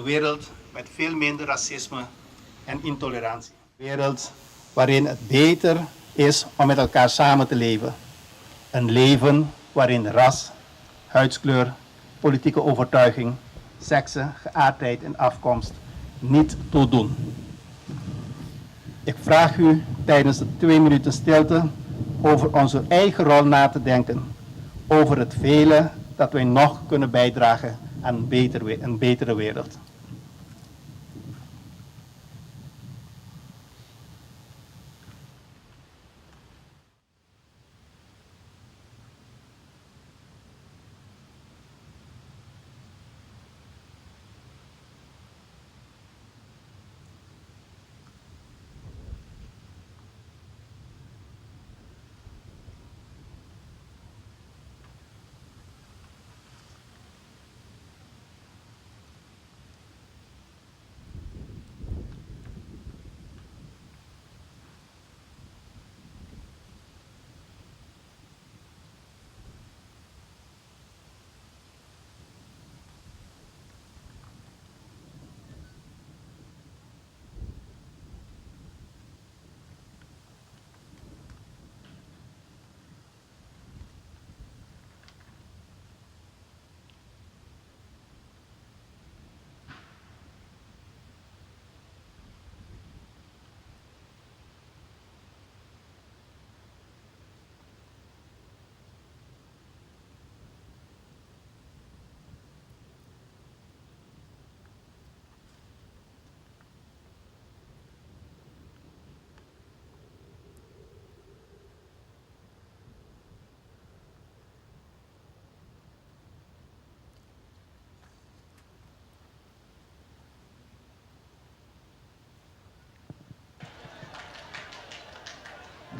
wereld met veel minder racisme en intolerantie. Een wereld waarin het beter is om met elkaar samen te leven. Een leven waarin ras, huidskleur, politieke overtuiging, sekse, geaardheid en afkomst niet toedoen. Ik vraag u tijdens de 2 minuten stilte over onze eigen rol na te denken. Over het vele dat wij nog kunnen bijdragen aan een betere wereld.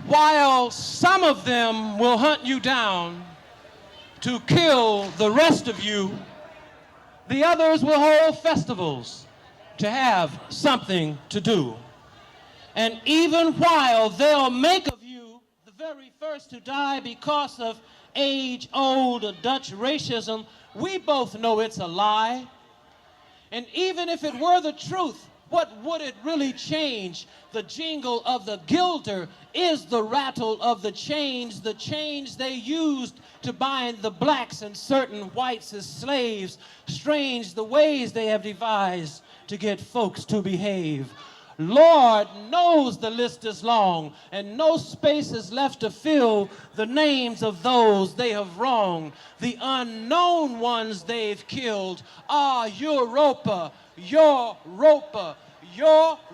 While some of them will hunt you down to kill the rest of you, the others will hold festivals to have something to do. And even while they'll make of you the very first to die because of age-old Dutch racism, we both know it's a lie. And even if it were the truth, what would it really change? The jingle of the gilder is the rattle of the chains they used to bind the blacks and certain whites as slaves. Strange the ways they have devised to get folks to behave. Lord knows the list is long, and no space is left to fill the names of those they have wronged. The unknown ones they've killed are Europa, your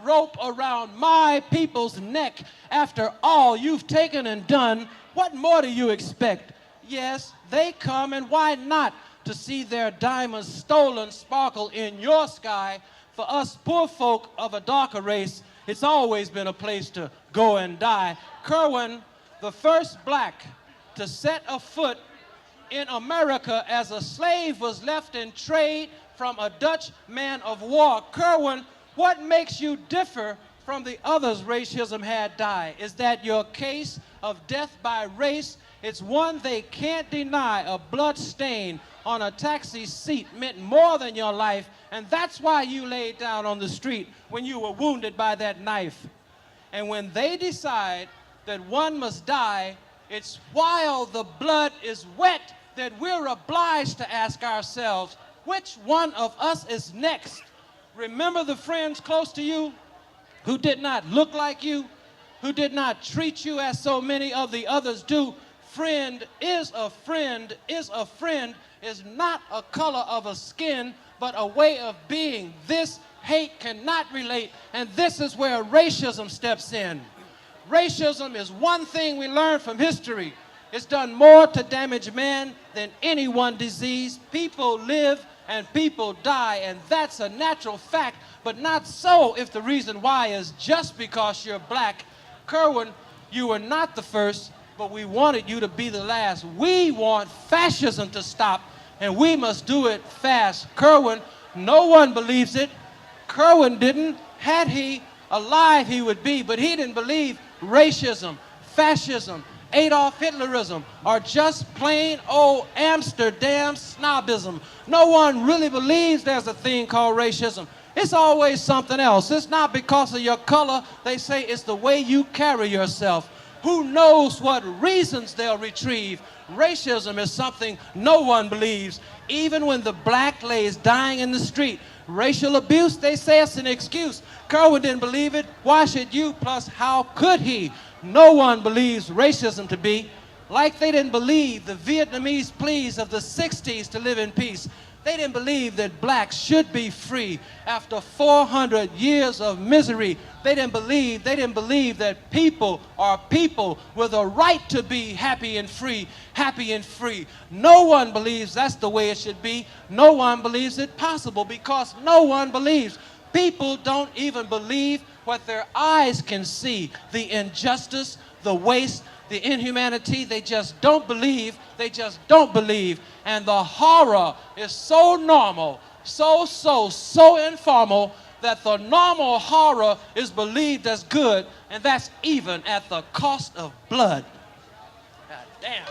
rope around my people's neck. After all you've taken and done, what more do you expect? Yes, they come, and why not? To see their diamonds stolen sparkle in your sky. For us poor folk of a darker race, it's always been a place to go and die. Kerwin, the first black to set a foot in America as a slave, was left in trade from a Dutch man of war. Kerwin, what makes you differ from the others racism had died? Is that your case of death by race? It's one they can't deny. A blood stain on a taxi seat meant more than your life, and that's why you laid down on the street when you were wounded by that knife. And when they decide that one must die, it's while the blood is wet that we're obliged to ask ourselves, which one of us is next? Remember the friends close to you who did not look like you, who did not treat you as so many of the others do. Friend is a friend is a friend is not a color of a skin, but a way of being. This hate cannot relate, and this is where racism steps in. Racism is one thing we learn from history. It's done more to damage man than any one disease. People live and people die, and that's a natural fact, but not so if the reason why is just because you're black. Kerwin, you were not the first, but we wanted you to be the last. We want fascism to stop, and we must do it fast. Kerwin, no one believes it. Kerwin didn't. Had he alive, he would be, but he didn't believe racism, fascism, Adolf Hitlerism, or just plain old Amsterdam snobism. No one really believes there's a thing called racism. It's always something else. It's not because of your color. They say it's the way you carry yourself. Who knows what reasons they'll retrieve? Racism is something no one believes. Even when the black lays dying in the street, racial abuse, they say it's an excuse. Kerwin didn't believe it. Why should you? Plus, how could he? No one believes racism to be. Like they didn't believe the Vietnamese pleas of the 60s to live in peace. They didn't believe that blacks should be free after 400 years of misery. They didn't believe that people are people with a right to be happy and free, happy and free. No one believes that's the way it should be. No one believes it possible because no one believes. People don't even believe what their eyes can see. The injustice, the waste, the inhumanity, they just don't believe. They just don't believe. And the horror is so normal, so informal, that the normal horror is believed as good, and that's even at the cost of blood. God damn.